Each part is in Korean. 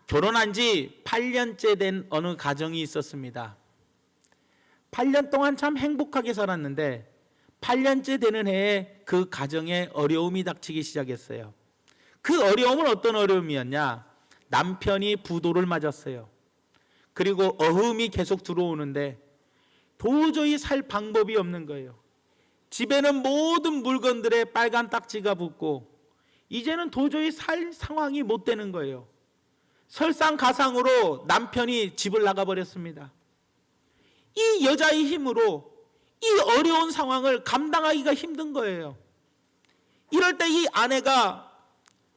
결혼한 지 8년째 된 어느 가정이 있었습니다. 8년 동안 참 행복하게 살았는데 8년째 되는 해에 그 가정에 어려움이 닥치기 시작했어요. 그 어려움은 어떤 어려움이었냐? 남편이 부도를 맞았어요. 그리고 어흠이 계속 들어오는데 도저히 살 방법이 없는 거예요. 집에는 모든 물건들에 빨간 딱지가 붙고 이제는 도저히 살 상황이 못 되는 거예요. 설상가상으로 남편이 집을 나가버렸습니다. 이 여자의 힘으로 이 어려운 상황을 감당하기가 힘든 거예요. 이럴 때 이 아내가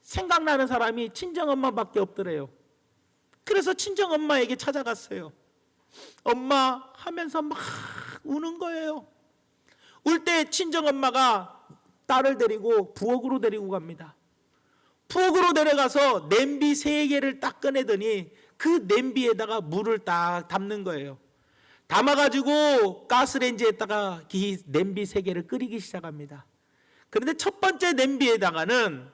생각나는 사람이 친정엄마밖에 없더래요. 그래서 친정엄마에게 찾아갔어요. 엄마 하면서 막 우는 거예요. 울 때 친정엄마가 딸을 데리고 부엌으로 데리고 갑니다. 부엌으로 데려가서 냄비 3개를 딱 꺼내더니 그 냄비에다가 물을 딱 담는 거예요. 담아가지고 가스레인지에다가 이 냄비 3개를 끓이기 시작합니다. 그런데 첫 번째 냄비에다가는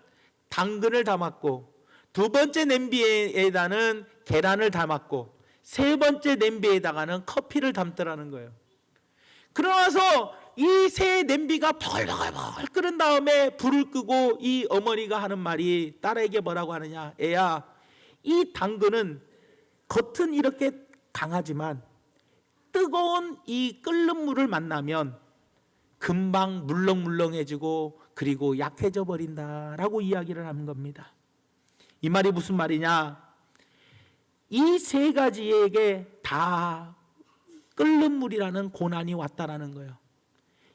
당근을 담았고, 두 번째 냄비에다는 계란을 담았고, 세 번째 냄비에다가는 커피를 담더라는 거예요. 그러나서 이 새 냄비가 벌벌벌 끓은 다음에 불을 끄고 이 어머니가 하는 말이 딸에게 뭐라고 하느냐? 애야, 이 당근은 겉은 이렇게 강하지만 뜨거운 이 끓는 물을 만나면 금방 물렁물렁해지고 그리고 약해져 버린다라고 이야기를 하는 겁니다. 이 말이 무슨 말이냐? 이 3가지에게 다 끓는 물이라는 고난이 왔다라는 거예요.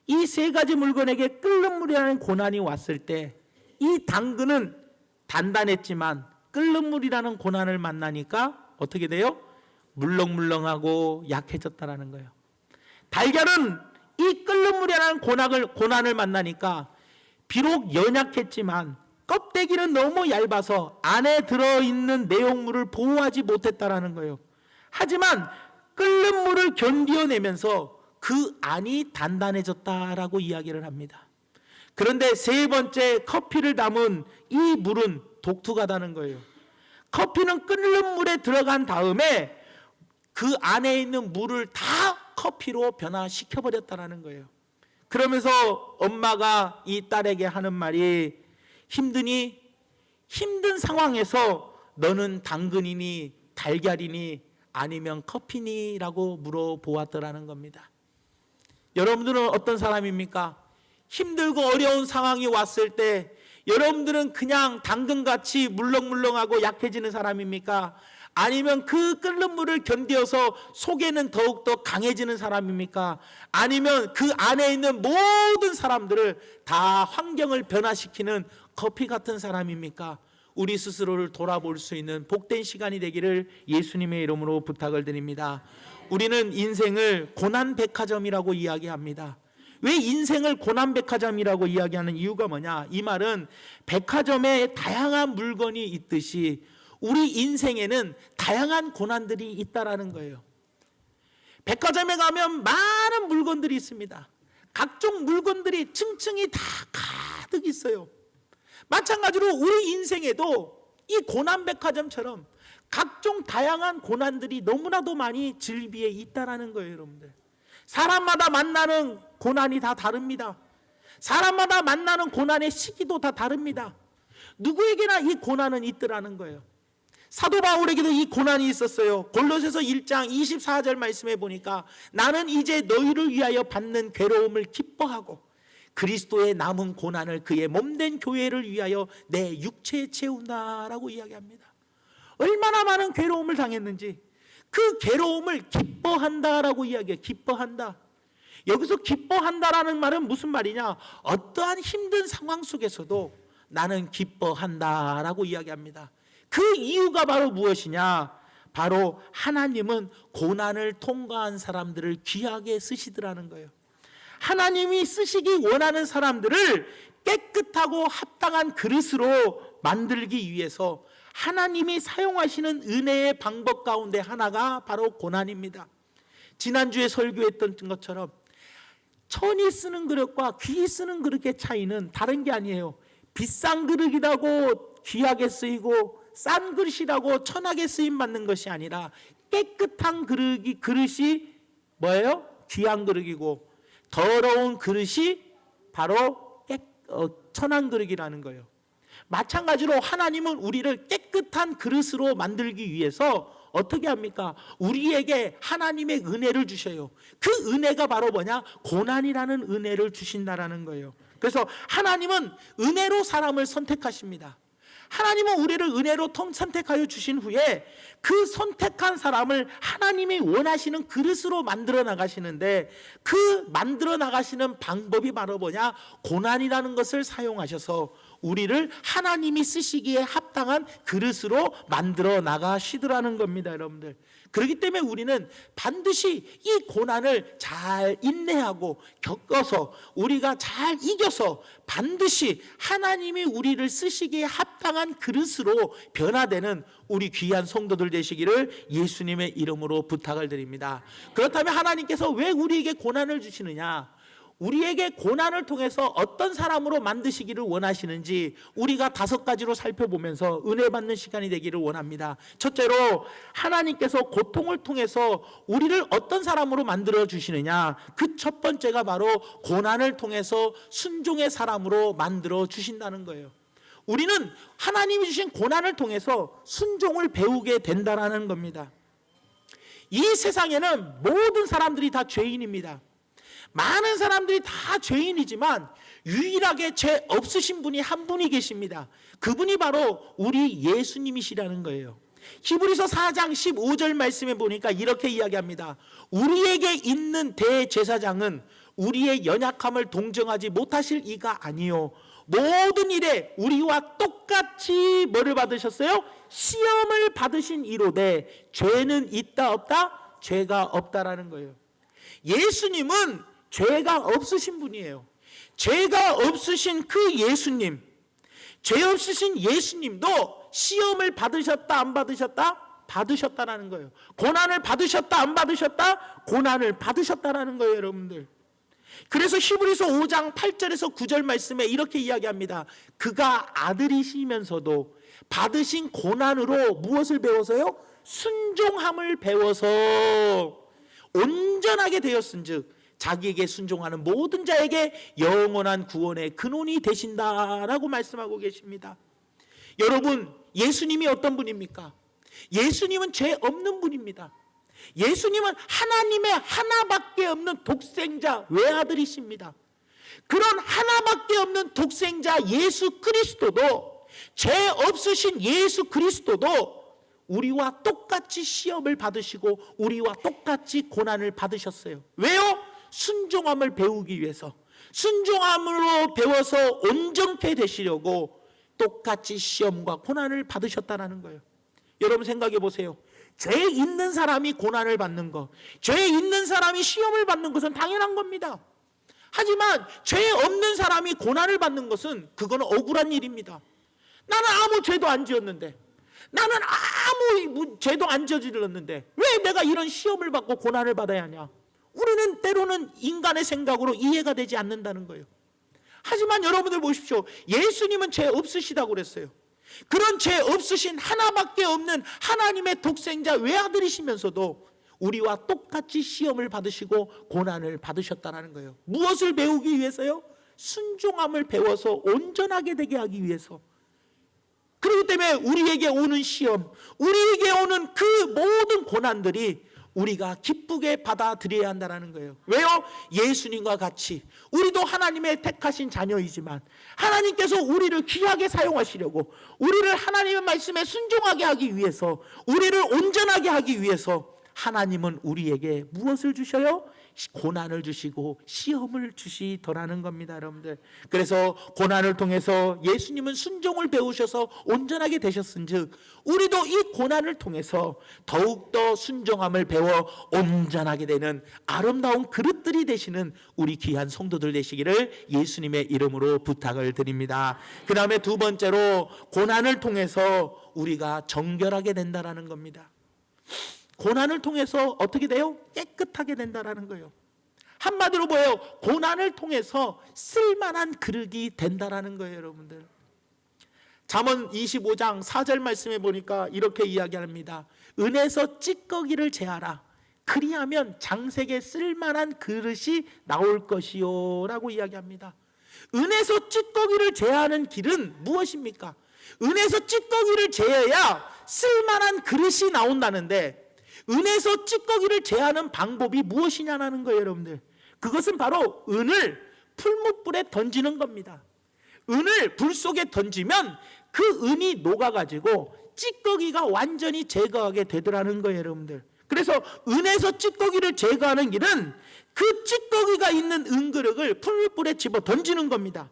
이 3가지 물건에게 끓는 물이라는 고난이 왔을 때 이 당근은 단단했지만 끓는 물이라는 고난을 만나니까 어떻게 돼요? 물렁물렁하고 약해졌다라는 거예요. 달걀은 이 끓는 물이라는 고난을 만나니까 비록 연약했지만 껍데기는 너무 얇아서 안에 들어있는 내용물을 보호하지 못했다라는 거예요. 하지만 끓는 물을 견뎌내면서 그 안이 단단해졌다라고 이야기를 합니다. 그런데 3번째 커피를 담은 이 물은 독특하다는 거예요. 커피는 끓는 물에 들어간 다음에 그 안에 있는 물을 다 커피로 변화시켜버렸다는 거예요. 그러면서 엄마가 이 딸에게 하는 말이 힘드니? 힘든 상황에서 너는 당근이니 달걀이니 아니면 커피니? 라고 물어보았더라는 겁니다. 여러분들은 어떤 사람입니까? 힘들고 어려운 상황이 왔을 때 여러분들은 그냥 당근같이 물렁물렁하고 약해지는 사람입니까? 아니면 그 끓는 물을 견뎌서 속에는 더욱더 강해지는 사람입니까? 아니면 그 안에 있는 모든 사람들을 다 환경을 변화시키는 커피 같은 사람입니까? 우리 스스로를 돌아볼 수 있는 복된 시간이 되기를 예수님의 이름으로 부탁을 드립니다. 우리는 인생을 고난백화점이라고 이야기합니다. 왜 인생을 고난백화점이라고 이야기하는 이유가 뭐냐? 이 말은 백화점에 다양한 물건이 있듯이 우리 인생에는 다양한 고난들이 있다라는 거예요. 백화점에 가면 많은 물건들이 있습니다. 각종 물건들이 층층이 다 가득 있어요. 마찬가지로 우리 인생에도 이 고난백화점처럼 각종 다양한 고난들이 너무나도 많이 즐비에 있다라는 거예요, 여러분들. 사람마다 만나는 고난이 다 다릅니다. 사람마다 만나는 고난의 시기도 다 다릅니다. 누구에게나 이 고난은 있더라는 거예요. 사도 바울에게도 이 고난이 있었어요. 골로새서 1장 24절 말씀해 보니까 나는 이제 너희를 위하여 받는 괴로움을 기뻐하고 그리스도의 남은 고난을 그의 몸된 교회를 위하여 내 육체에 채운다라고 이야기합니다. 얼마나 많은 괴로움을 당했는지 그 괴로움을 기뻐한다라고 이야기해요. 기뻐한다. 여기서 기뻐한다라는 말은 무슨 말이냐? 어떠한 힘든 상황 속에서도 나는 기뻐한다라고 이야기합니다. 그 이유가 바로 무엇이냐? 바로 하나님은 고난을 통과한 사람들을 귀하게 쓰시더라는 거예요. 하나님이 쓰시기 원하는 사람들을 깨끗하고 합당한 그릇으로 만들기 위해서 하나님이 사용하시는 은혜의 방법 가운데 하나가 바로 고난입니다. 지난주에 설교했던 것처럼 천이 쓰는 그릇과 귀히 쓰는 그릇의 차이는 다른 게 아니에요. 비싼 그릇이라고 귀하게 쓰이고 싼 그릇이라고 천하게 쓰임 받는 것이 아니라 깨끗한 그릇이 뭐예요? 귀한 그릇이고 더러운 그릇이 바로 천한 그릇이라는 거예요. 마찬가지로 하나님은 우리를 깨끗한 그릇으로 만들기 위해서 어떻게 합니까? 우리에게 하나님의 은혜를 주셔요. 그 은혜가 바로 뭐냐? 고난이라는 은혜를 주신다라는 거예요. 그래서 하나님은 은혜로 사람을 선택하십니다. 하나님은 우리를 은혜로 선택하여 주신 후에 그 선택한 사람을 하나님이 원하시는 그릇으로 만들어 나가시는데, 그 만들어 나가시는 방법이 바로 뭐냐? 고난이라는 것을 사용하셔서 우리를 하나님이 쓰시기에 합당한 그릇으로 만들어 나가시더라는 겁니다, 여러분들. 그렇기 때문에 우리는 반드시 이 고난을 잘 인내하고 겪어서 우리가 잘 이겨서 반드시 하나님이 우리를 쓰시기에 합당한 그릇으로 변화되는 우리 귀한 성도들 되시기를 예수님의 이름으로 부탁을 드립니다. 그렇다면 하나님께서 왜 우리에게 고난을 주시느냐? 우리에게 고난을 통해서 어떤 사람으로 만드시기를 원하시는지 우리가 5가지로 살펴보면서 은혜 받는 시간이 되기를 원합니다. 첫째로, 하나님께서 고통을 통해서 우리를 어떤 사람으로 만들어 주시느냐? 그 첫 번째가 바로 고난을 통해서 순종의 사람으로 만들어 주신다는 거예요. 우리는 하나님이 주신 고난을 통해서 순종을 배우게 된다는 겁니다. 이 세상에는 모든 사람들이 다 죄인입니다. 많은 사람들이 다 죄인이지만 유일하게 죄 없으신 분이 한 분이 계십니다. 그분이 바로 우리 예수님이시라는 거예요. 히브리서 4장 15절 말씀에 보니까 이렇게 이야기합니다. 우리에게 있는 대제사장은 우리의 연약함을 동정하지 못하실 이가 아니요 모든 일에 우리와 똑같이 뭐를 받으셨어요? 시험을 받으신 이로되 죄는 있다 없다? 죄가 없다라는 거예요. 예수님은 죄가 없으신 분이에요. 죄가 없으신 그 예수님, 죄 없으신 예수님도 시험을 받으셨다 안 받으셨다? 받으셨다라는 거예요. 고난을 받으셨다 안 받으셨다? 고난을 받으셨다라는 거예요, 여러분들. 그래서 히브리서 5장 8절에서 9절 말씀에 이렇게 이야기합니다. 그가 아들이시면서도 받으신 고난으로 무엇을 배워서요? 순종함을 배워서 온전하게 되었은즉 자기에게 순종하는 모든 자에게 영원한 구원의 근원이 되신다라고 말씀하고 계십니다. 여러분, 예수님이 어떤 분입니까? 예수님은 죄 없는 분입니다. 예수님은 하나님의 하나밖에 없는 독생자 외아들이십니다. 그런 하나밖에 없는 독생자 예수 그리스도도, 죄 없으신 예수 그리스도도 우리와 똑같이 시험을 받으시고 우리와 똑같이 고난을 받으셨어요. 왜요? 순종함을 배우기 위해서, 순종함으로 배워서 온전케 되시려고 똑같이 시험과 고난을 받으셨다는 거예요. 여러분 생각해 보세요. 죄 있는 사람이 고난을 받는 것, 죄 있는 사람이 시험을 받는 것은 당연한 겁니다. 하지만 죄 없는 사람이 고난을 받는 것은 그건 억울한 일입니다. 나는 아무 죄도 안 지었는데, 나는 아무 죄도 안 저질렀는데 왜 내가 이런 시험을 받고 고난을 받아야 하냐? 우리는 때로는 인간의 생각으로 이해가 되지 않는다는 거예요. 하지만 여러분들 보십시오. 예수님은 죄 없으시다고 그랬어요. 그런 죄 없으신 하나밖에 없는 하나님의 독생자 외아들이시면서도 우리와 똑같이 시험을 받으시고 고난을 받으셨다는 거예요. 무엇을 배우기 위해서요? 순종함을 배워서 온전하게 되게 하기 위해서. 그렇기 때문에 우리에게 오는 시험, 우리에게 오는 그 모든 고난들이 우리가 기쁘게 받아들여야 한다는 거예요. 왜요? 예수님과 같이 우리도 하나님의 택하신 자녀이지만 하나님께서 우리를 귀하게 사용하시려고, 우리를 하나님의 말씀에 순종하게 하기 위해서, 우리를 온전하게 하기 위해서 하나님은 우리에게 무엇을 주셔요? 고난을 주시고 시험을 주시더라는 겁니다, 여러분들. 그래서 고난을 통해서 예수님은 순종을 배우셔서 온전하게 되셨은즉 우리도 이 고난을 통해서 더욱더 순종함을 배워 온전하게 되는 아름다운 그릇들이 되시는 우리 귀한 성도들 되시기를 예수님의 이름으로 부탁을 드립니다. 그 다음에 두 번째로, 고난을 통해서 우리가 정결하게 된다는 겁니다. 고난을 통해서 어떻게 돼요? 깨끗하게 된다는 거예요. 한마디로 뭐예요? 고난을 통해서 쓸만한 그릇이 된다는 거예요, 여러분들. 잠언 25장 4절 말씀에 보니까 이렇게 이야기합니다. 은에서 찌꺼기를 제하라. 그리하면 장색에 쓸만한 그릇이 나올 것이요 라고 이야기합니다. 은에서 찌꺼기를 제하는 길은 무엇입니까? 은에서 찌꺼기를 제해야 쓸만한 그릇이 나온다는데, 은에서 찌꺼기를 제하는 방법이 무엇이냐는 거예요, 여러분들. 그것은 바로 은을 풀무불에 던지는 겁니다. 은을 불 속에 던지면 그 은이 녹아가지고 찌꺼기가 완전히 제거하게 되더라는 거예요, 여러분들. 그래서 은에서 찌꺼기를 제거하는 길은 그 찌꺼기가 있는 은그릇을 풀무불에 집어 던지는 겁니다.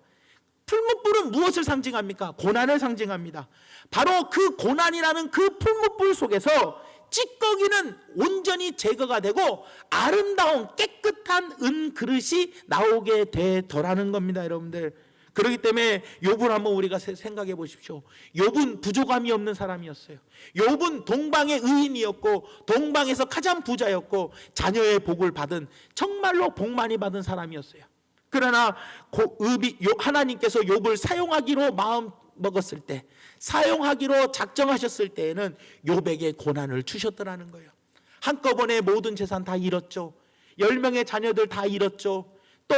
풀무불은 무엇을 상징합니까? 고난을 상징합니다. 바로 그 고난이라는 그 풀무불 속에서 찌꺼기는 온전히 제거가 되고 아름다운 깨끗한 은그릇이 나오게 되더라는 겁니다, 여러분들. 그렇기 때문에 욥을 한번 우리가 생각해 보십시오. 욥은 부족함이 없는 사람이었어요. 욥은 동방의 의인이었고 동방에서 가장 부자였고 자녀의 복을 받은, 정말로 복 많이 받은 사람이었어요. 그러나 하나님께서 욥을 사용하기로 마음 먹었을 때, 사용하기로 작정하셨을 때에는 욥에게 고난을 주셨더라는 거예요. 한꺼번에 모든 재산 다 잃었죠. 10명의 자녀들 다 잃었죠. 또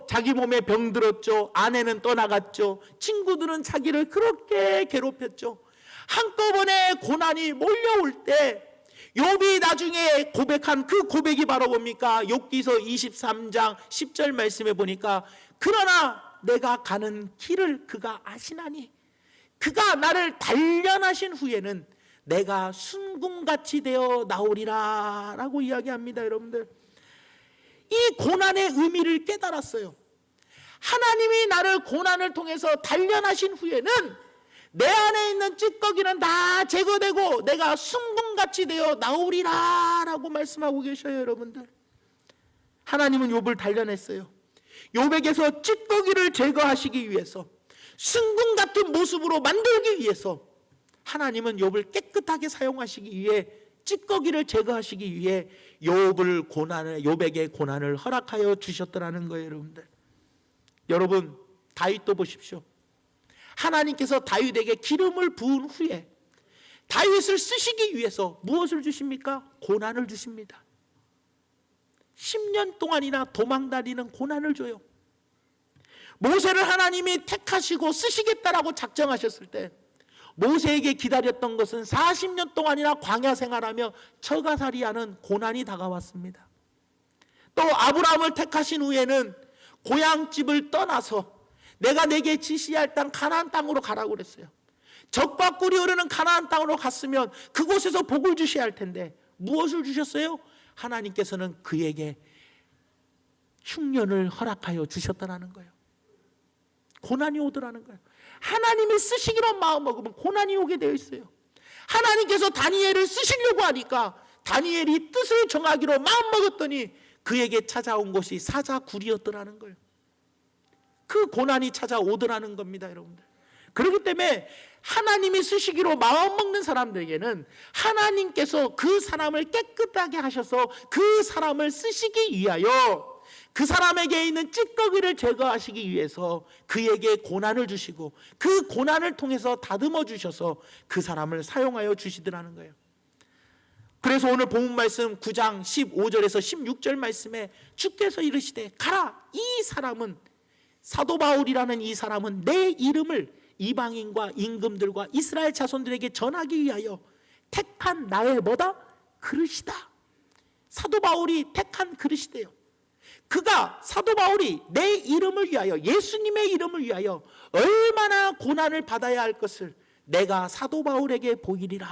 자기 몸에 병들었죠. 아내는 떠나갔죠. 친구들은 자기를 그렇게 괴롭혔죠. 한꺼번에 고난이 몰려올 때 욥이 나중에 고백한 그 고백이 바로 뭡니까? 욥기서 23장 10절 말씀에 보니까, 그러나 내가 가는 길을 그가 아시나니 그가 나를 단련하신 후에는 내가 순금같이 되어 나오리라 라고 이야기합니다, 여러분들. 이 고난의 의미를 깨달았어요. 하나님이 나를 고난을 통해서 단련하신 후에는 내 안에 있는 찌꺼기는 다 제거되고 내가 순금같이 되어 나오리라 라고 말씀하고 계셔요, 여러분들. 하나님은 욥을 단련했어요. 욥에게서 찌꺼기를 제거하시기 위해서, 순금 같은 모습으로 만들기 위해서 하나님은 욥을 깨끗하게 사용하시기 위해, 찌꺼기를 제거하시기 위해 욥에게 고난을 허락하여 주셨더라는 거예요, 여러분들. 여러분, 다윗도 보십시오. 하나님께서 다윗에게 기름을 부은 후에 다윗을 쓰시기 위해서 무엇을 주십니까? 고난을 주십니다. 10년 동안이나 도망다니는 고난을 줘요. 모세를 하나님이 택하시고 쓰시겠다라고 작정하셨을 때 모세에게 기다렸던 것은 40년 동안이나 광야 생활하며 처가살이하는 고난이 다가왔습니다. 또 아브라함을 택하신 후에는 고향집을 떠나서 내가 내게 지시할 땅 가나안 땅으로 가라고 그랬어요. 적과 꿀이 흐르는 가나안 땅으로 갔으면 그곳에서 복을 주셔야 할 텐데 무엇을 주셨어요? 하나님께서는 그에게 흉년을 허락하여 주셨다는 거예요. 고난이 오더라는 거예요. 하나님이 쓰시기로 마음먹으면 고난이 오게 되어 있어요. 하나님께서 다니엘을 쓰시려고 하니까 다니엘이 뜻을 정하기로 마음먹었더니 그에게 찾아온 것이 사자굴이었더라는 거예요. 그 고난이 찾아오더라는 겁니다, 여러분들. 그렇기 때문에 하나님이 쓰시기로 마음먹는 사람들에게는 하나님께서 그 사람을 깨끗하게 하셔서 그 사람을 쓰시기 위하여, 그 사람에게 있는 찌꺼기를 제거하시기 위해서 그에게 고난을 주시고 그 고난을 통해서 다듬어 주셔서 그 사람을 사용하여 주시더라는 거예요. 그래서 오늘 본문 말씀 9장 15절에서 16절 말씀에 주께서 이르시되 가라, 이 사람은, 사도 바울이라는 이 사람은 내 이름을 이방인과 임금들과 이스라엘 자손들에게 전하기 위하여 택한 나의 뭐다? 그릇이다. 사도 바울이 택한 그릇이대요. 그가, 사도 바울이 내 이름을 위하여, 예수님의 이름을 위하여 얼마나 고난을 받아야 할 것을 내가 사도 바울에게 보이리라.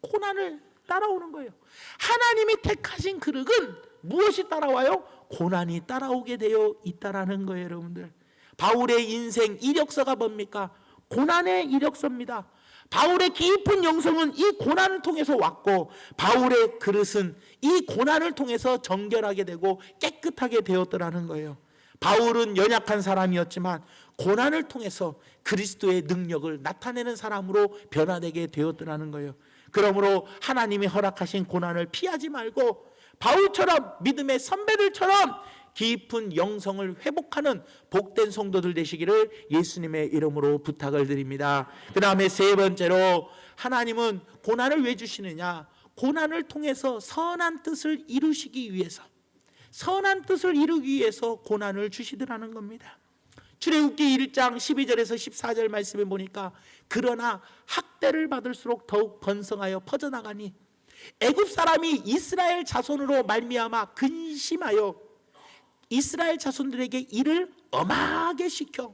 고난을 따라오는 거예요. 하나님이 택하신 그릇은 무엇이 따라와요? 고난이 따라오게 되어 있다라는 거예요, 여러분들. 바울의 인생 이력서가 뭡니까? 고난의 이력서입니다. 바울의 깊은 영성은 이 고난을 통해서 왔고 바울의 그릇은 이 고난을 통해서 정결하게 되고 깨끗하게 되었더라는 거예요. 바울은 연약한 사람이었지만 고난을 통해서 그리스도의 능력을 나타내는 사람으로 변화되게 되었더라는 거예요. 그러므로 하나님이 허락하신 고난을 피하지 말고 바울처럼, 믿음의 선배들처럼 깊은 영성을 회복하는 복된 성도들 되시기를 예수님의 이름으로 부탁을 드립니다. 그 다음에 세 번째로, 하나님은 고난을 왜 주시느냐? 고난을 통해서 선한 뜻을 이루시기 위해서, 선한 뜻을 이루기 위해서 고난을 주시더라는 겁니다. 출애굽기 1장 12절에서 14절 말씀에 보니까, 그러나 학대를 받을수록 더욱 번성하여 퍼져나가니 애굽 사람이 이스라엘 자손으로 말미암아 근심하여 이스라엘 자손들에게 일을 엄하게 시켜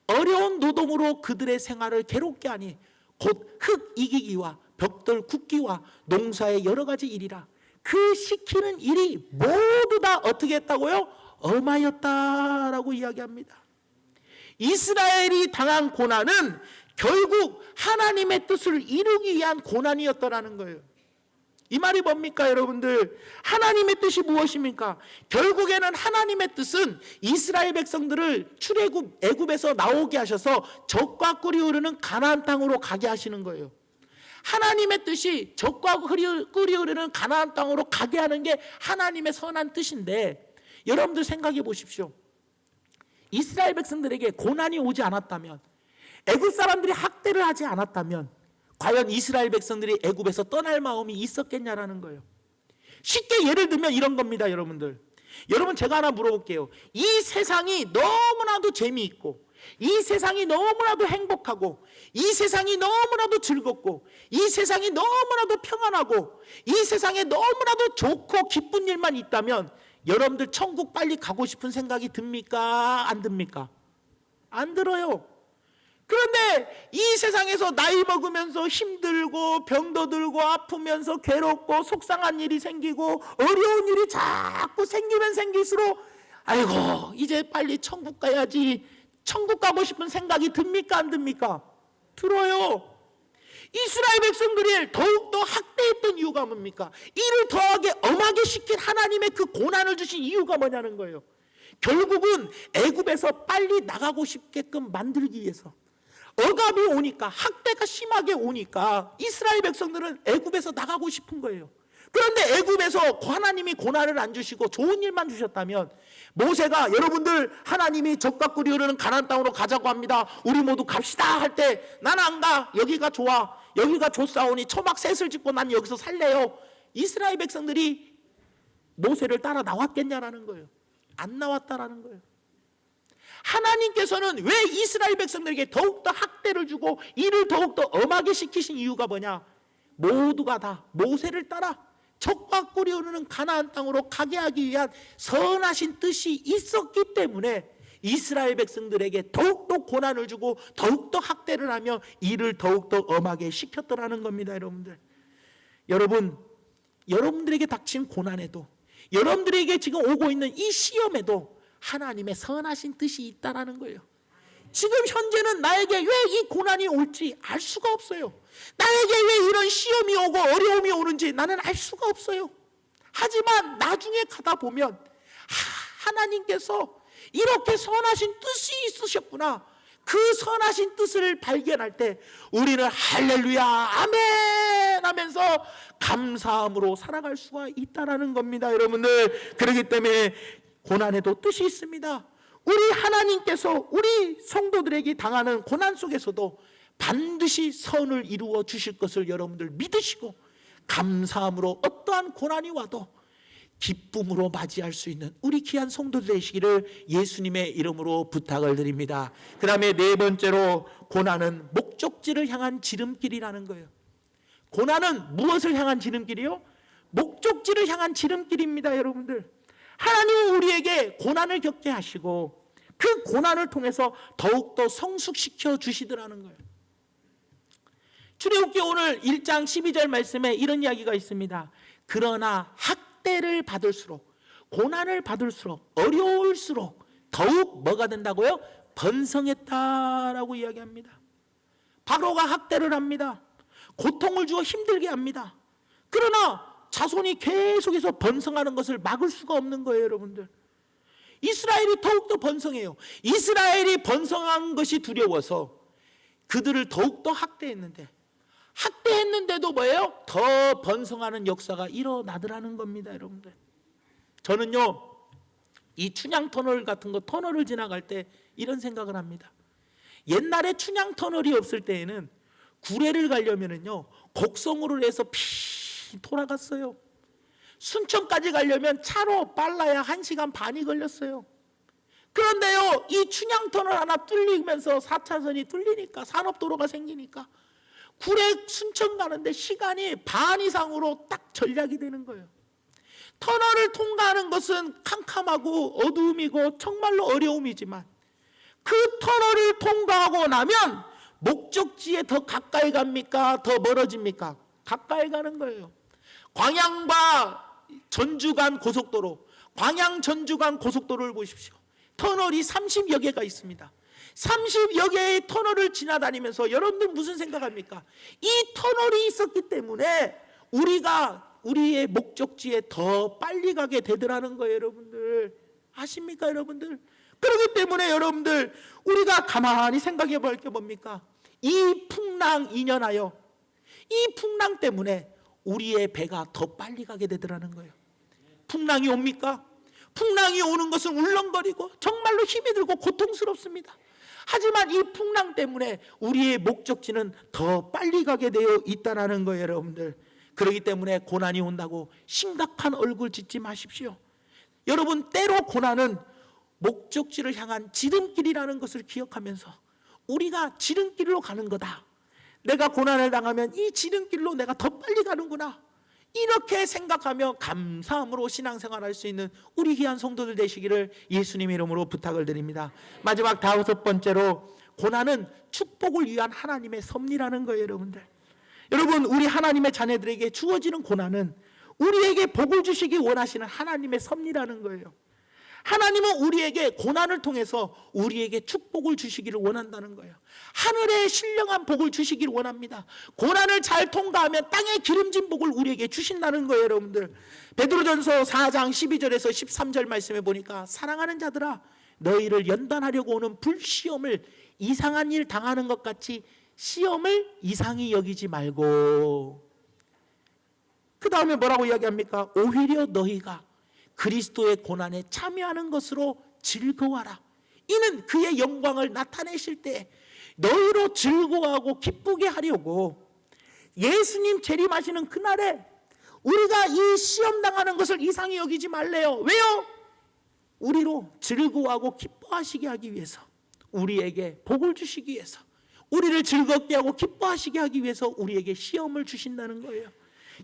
어려운 노동으로 그들의 생활을 괴롭게 하니 곧 흙 이기기와 벽돌 굽기와 농사의 여러 가지 일이라. 그 시키는 일이 모두 다 어떻게 했다고요? 엄하였다라고 이야기합니다. 이스라엘이 당한 고난은 결국 하나님의 뜻을 이루기 위한 고난이었다라는 거예요. 이 말이 뭡니까 여러분들? 하나님의 뜻이 무엇입니까? 결국에는 하나님의 뜻은 이스라엘 백성들을 출애굽 애굽에서 나오게 하셔서 적과 꿀이 흐르는 가나안 땅으로 가게 하시는 거예요. 하나님의 뜻이 적과 꿀이 흐르는 가나안 땅으로 가게 하는 게 하나님의 선한 뜻인데, 여러분들 생각해 보십시오. 이스라엘 백성들에게 고난이 오지 않았다면, 애굽 사람들이 학대를 하지 않았다면 과연 이스라엘 백성들이 애굽에서 떠날 마음이 있었겠냐라는 거예요. 쉽게 예를 들면 이런 겁니다, 여러분들. 여러분, 제가 하나 물어볼게요. 이 세상이 너무나도 재미있고, 이 세상이 너무나도 행복하고, 이 세상이 너무나도 즐겁고, 이 세상이 너무나도 평안하고, 이 세상에 너무나도 좋고 기쁜 일만 있다면 여러분들 천국 빨리 가고 싶은 생각이 듭니까? 안 듭니까? 안 들어요. 그런데 이 세상에서 나이 먹으면서 힘들고 병도 들고 아프면서 괴롭고 속상한 일이 생기고 어려운 일이 자꾸 생기면 생길수록, 아이고 이제 빨리 천국 가야지, 천국 가고 싶은 생각이 듭니까? 안 듭니까? 들어요. 이스라엘 백성들이 더욱더 학대했던 이유가 뭡니까? 이를 더하게 엄하게 시킨 하나님의 그 고난을 주신 이유가 뭐냐는 거예요. 결국은 애굽에서 빨리 나가고 싶게끔 만들기 위해서, 억압이 오니까, 학대가 심하게 오니까 이스라엘 백성들은 애굽에서 나가고 싶은 거예요. 그런데 애굽에서 하나님이 고난을 안 주시고 좋은 일만 주셨다면, 모세가 여러분들 하나님이 적과 꿀이 흐르는 가나안 땅으로 가자고 합니다, 우리 모두 갑시다 할 때, 난 안 가, 여기가 좋아, 여기가 좋사오니 초막 셋을 짓고 난 여기서 살래요. 이스라엘 백성들이 모세를 따라 나왔겠냐라는 거예요. 안 나왔다라는 거예요. 하나님께서는 왜 이스라엘 백성들에게 더욱더 학대를 주고 이를 더욱더 엄하게 시키신 이유가 뭐냐? 모두가 다 모세를 따라 적과 꿀이 흐르는 가나안 땅으로 가게 하기 위한 선하신 뜻이 있었기 때문에 이스라엘 백성들에게 더욱더 고난을 주고 더욱더 학대를 하며 이를 더욱더 엄하게 시켰더라는 겁니다. 여러분, 여러분들에게 닥친 고난에도, 여러분들에게 지금 오고 있는 이 시험에도 하나님의 선하신 뜻이 있다라는 거예요. 지금 현재는 나에게 왜 이 고난이 올지 알 수가 없어요. 나에게 왜 이런 시험이 오고 어려움이 오는지 나는 알 수가 없어요. 하지만 나중에 가다 보면 하나님께서 이렇게 선하신 뜻이 있으셨구나, 그 선하신 뜻을 발견할 때 우리는 할렐루야 아멘 하면서 감사함으로 살아갈 수가 있다라는 겁니다. 여러분들, 그렇기 때문에 고난에도 뜻이 있습니다. 우리 하나님께서 우리 성도들에게 당하는 고난 속에서도 반드시 선을 이루어 주실 것을 여러분들 믿으시고, 감사함으로 어떠한 고난이 와도 기쁨으로 맞이할 수 있는 우리 귀한 성도들 되시기를 예수님의 이름으로 부탁을 드립니다. 그 다음에 네 번째로, 고난은 목적지를 향한 지름길이라는 거예요. 고난은 무엇을 향한 지름길이요? 목적지를 향한 지름길입니다. 여러분들, 하나님은 우리에게 고난을 겪게 하시고 그 고난을 통해서 더욱더 성숙시켜 주시더라는 거예요. 출애굽기 오늘 1장 12절 말씀에 이런 이야기가 있습니다. 그러나 학대를 받을수록, 고난을 받을수록, 어려울수록 더욱 뭐가 된다고요? 번성했다라고 이야기합니다. 바로가 학대를 합니다. 고통을 주어 힘들게 합니다. 그러나 자손이 계속해서 번성하는 것을 막을 수가 없는 거예요. 여러분들, 이스라엘이 더욱더 번성해요. 이스라엘이 번성한 것이 두려워서 그들을 더욱더 학대했는데도 뭐예요? 더 번성하는 역사가 일어나더라는 겁니다. 여러분들, 저는요 이 춘향 터널 같은 거 터널을 지나갈 때 이런 생각을 합니다. 옛날에 춘향 터널이 없을 때에는 구례를 가려면은요 곡성으로 해서 돌아갔어요. 순천까지 가려면 차로 빨라야 1시간 반이 걸렸어요. 그런데요 이 춘향 터널 하나 뚫리면서 4차선이 뚫리니까 산업도로가 생기니까 구례 순천 가는데 시간이 반 이상으로 딱 절약이 되는 거예요. 터널을 통과하는 것은 캄캄하고 어두움이고 정말로 어려움이지만 그 터널을 통과하고 나면 목적지에 더 가까이 갑니까? 더 멀어집니까? 가까이 가는 거예요. 광양과 전주 간 고속도로, 광양 전주 간 고속도로를 보십시오. 터널이 30여 개가 있습니다. 30여 개의 터널을 지나다니면서 여러분들 무슨 생각합니까? 이 터널이 있었기 때문에 우리의 목적지에 더 빨리 가게 되더라는 거예요. 여러분들 아십니까? 여러분들 그렇기 때문에 여러분들 우리가 가만히 생각해 볼 게 뭡니까? 이 풍랑 인연하여 이 풍랑 때문에 우리의 배가 더 빨리 가게 되더라는 거예요. 풍랑이 옵니까? 풍랑이 오는 것은 울렁거리고 정말로 힘이 들고 고통스럽습니다. 하지만 이 풍랑 때문에 우리의 목적지는 더 빨리 가게 되어 있다는 거예요. 여러분들 그렇기 때문에 고난이 온다고 심각한 얼굴 짓지 마십시오. 여러분 때로 고난은 목적지를 향한 지름길이라는 것을 기억하면서 우리가 지름길로 가는 거다. 내가 고난을 당하면 이 지름길로 내가 더 빨리 가는구나. 이렇게 생각하며 감사함으로 신앙생활할 수 있는 우리 귀한 성도들 되시기를 예수님 이름으로 부탁을 드립니다. 마지막 5번째로 고난은 축복을 위한 하나님의 섭리라는 거예요. 여러분 우리 하나님의 자녀들에게 주어지는 고난은 우리에게 복을 주시기 원하시는 하나님의 섭리라는 거예요. 하나님은 우리에게 고난을 통해서 우리에게 축복을 주시기를 원한다는 거예요. 하늘의 신령한 복을 주시기를 원합니다. 고난을 잘 통과하면 땅의 기름진 복을 우리에게 주신다는 거예요. 여러분들 베드로전서 4장 12절에서 13절 말씀에 보니까 사랑하는 자들아 너희를 연단하려고 오는 불시험을 이상한 일 당하는 것 같이 시험을 이상히 여기지 말고 그 다음에 뭐라고 이야기합니까? 오히려 너희가 그리스도의 고난에 참여하는 것으로 즐거워하라. 이는 그의 영광을 나타내실 때 너희로 즐거워하고 기쁘게 하려고 예수님 재림하시는 그날에 우리가 이 시험 당하는 것을 이상히 여기지 말래요. 왜요? 우리로 즐거워하고 기뻐하시게 하기 위해서 우리에게 복을 주시기 위해서 우리를 즐겁게 하고 기뻐하시게 하기 위해서 우리에게 시험을 주신다는 거예요.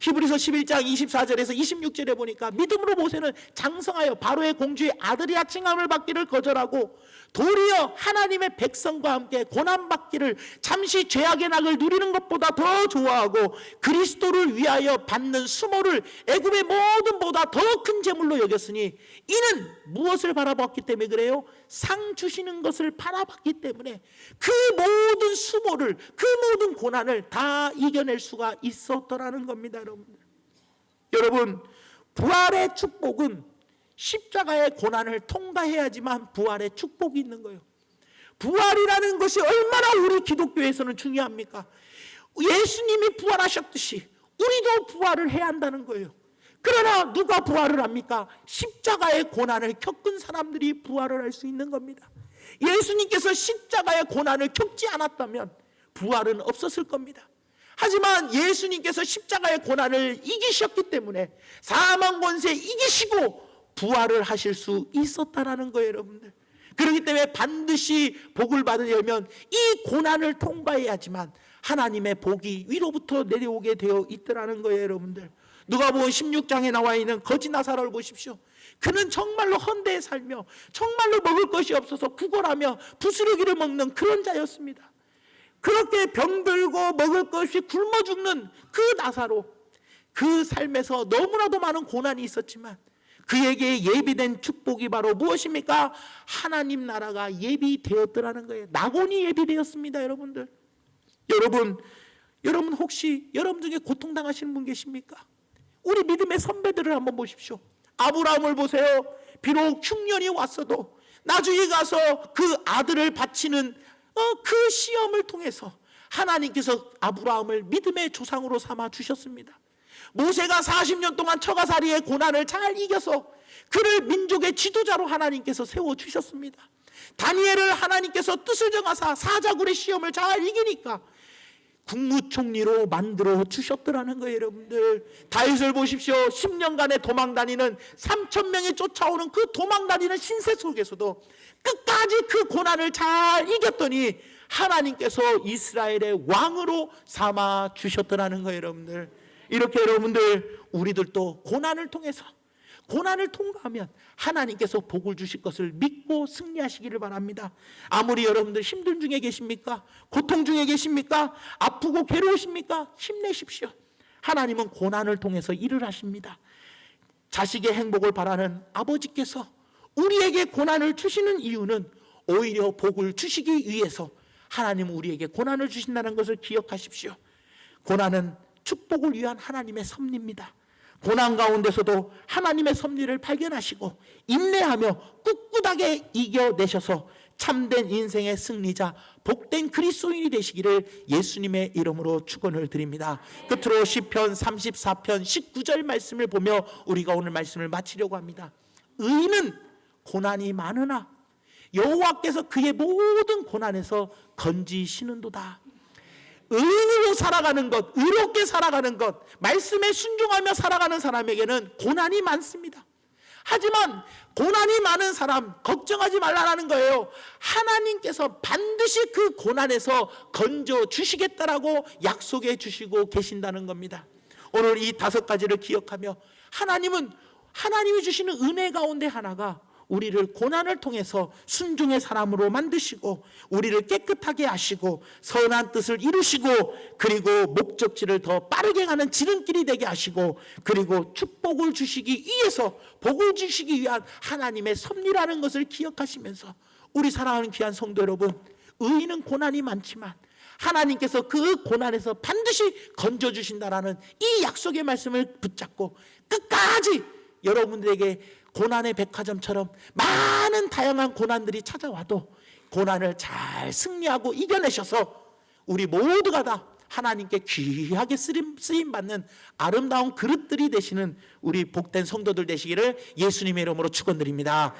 히브리서 11장 24절에서 26절에 보니까 믿음으로 모세는 장성하여 바로의 공주의 아들이라 칭함을 받기를 거절하고 도리어 하나님의 백성과 함께 고난받기를 잠시 죄악의 낙을 누리는 것보다 더 좋아하고 그리스도를 위하여 받는 수모를 애굽의 모든 보다 더 큰 재물로 여겼으니 이는 무엇을 바라봤기 때문에 그래요? 상 주시는 것을 바라봤기 때문에 그 모든 수모를 그 모든 고난을 다 이겨낼 수가 있었더라는 겁니다. 여러분 부활의 축복은 십자가의 고난을 통과해야지만 부활의 축복이 있는 거예요. 부활이라는 것이 얼마나 우리 기독교에서는 중요합니까? 예수님이 부활하셨듯이 우리도 부활을 해야 한다는 거예요. 그러나 누가 부활을 합니까? 십자가의 고난을 겪은 사람들이 부활을 할 수 있는 겁니다. 예수님께서 십자가의 고난을 겪지 않았다면 부활은 없었을 겁니다. 하지만 예수님께서 십자가의 고난을 이기셨기 때문에 사망 권세 이기시고 부활을 하실 수 있었다라는 거예요. 여러분들 그렇기 때문에 반드시 복을 받으려면 이 고난을 통과해야지만 하나님의 복이 위로부터 내려오게 되어 있더라는 거예요. 여러분들 누가복음 16장에 나와 있는 거지 나사로를 보십시오. 그는 정말로 헌대에 살며 정말로 먹을 것이 없어서 구걸하며 부스러기를 먹는 그런 자였습니다. 그렇게 병들고 먹을 것이 굶어 죽는 그 나사로 그 삶에서 너무나도 많은 고난이 있었지만 그에게 예비된 축복이 바로 무엇입니까? 하나님 나라가 예비되었더라는 거예요. 낙원이 예비되었습니다. 여러분 혹시 여러분 중에 고통당하시는 분 계십니까? 우리 믿음의 선배들을 한번 보십시오. 아브라함을 보세요. 비록 흉년이 왔어도 나중에 가서 그 아들을 바치는 그 시험을 통해서 하나님께서 아브라함을 믿음의 조상으로 삼아 주셨습니다. 모세가 40년 동안 처가살이의 고난을 잘 이겨서 그를 민족의 지도자로 하나님께서 세워주셨습니다. 다니엘을 하나님께서 뜻을 정하사 사자굴의 시험을 잘 이기니까 국무총리로 만들어 주셨더라는 거예요. 여러분들, 다윗을 보십시오. 10년간의 도망다니는 3,000명이 쫓아오는 그 도망다니는 신세 속에서도 끝까지 그 고난을 잘 이겼더니 하나님께서 이스라엘의 왕으로 삼아 주셨더라는 거예요. 여러분들, 이렇게 여러분들, 우리들도 고난을 통해서, 고난을 통과하면 하나님께서 복을 주실 것을 믿고 승리하시기를 바랍니다. 아무리 여러분들 힘든 중에 계십니까? 고통 중에 계십니까? 아프고 괴로우십니까? 힘내십시오. 하나님은 고난을 통해서 일을 하십니다. 자식의 행복을 바라는 아버지께서 우리에게 고난을 주시는 이유는 오히려 복을 주시기 위해서 하나님은 우리에게 고난을 주신다는 것을 기억하십시오. 고난은 축복을 위한 하나님의 섭리입니다. 고난 가운데서도 하나님의 섭리를 발견하시고 인내하며 꿋꿋하게 이겨내셔서 참된 인생의 승리자, 복된 그리스도인이 되시기를 예수님의 이름으로 축원을 드립니다. 끝으로 시편 34편 19절 말씀을 보며 우리가 오늘 말씀을 마치려고 합니다. 의인은 고난이 많으나 여호와께서 그의 모든 고난에서 건지시는도다. 의인으로 살아가는 것, 의롭게 살아가는 것, 말씀에 순종하며 살아가는 사람에게는 고난이 많습니다. 하지만 고난이 많은 사람 걱정하지 말라는 거예요. 하나님께서 반드시 그 고난에서 건져 주시겠다라고 약속해 주시고 계신다는 겁니다. 오늘 이 5가지를 기억하며 하나님이 주시는 은혜 가운데 하나가 우리를 고난을 통해서 순종의 사람으로 만드시고 우리를 깨끗하게 하시고 선한 뜻을 이루시고 그리고 목적지를 더 빠르게 가는 지름길이 되게 하시고 그리고 축복을 주시기 위해서 복을 주시기 위한 하나님의 섭리라는 것을 기억하시면서 우리 사랑하는 귀한 성도 여러분, 의인은 고난이 많지만 하나님께서 그 고난에서 반드시 건져주신다라는 이 약속의 말씀을 붙잡고 끝까지 여러분들에게 고난의 백화점처럼 많은 다양한 고난들이 찾아와도 고난을 잘 승리하고 이겨내셔서 우리 모두가 다 하나님께 귀하게 쓰임받는 아름다운 그릇들이 되시는 우리 복된 성도들 되시기를 예수님의 이름으로 축원드립니다.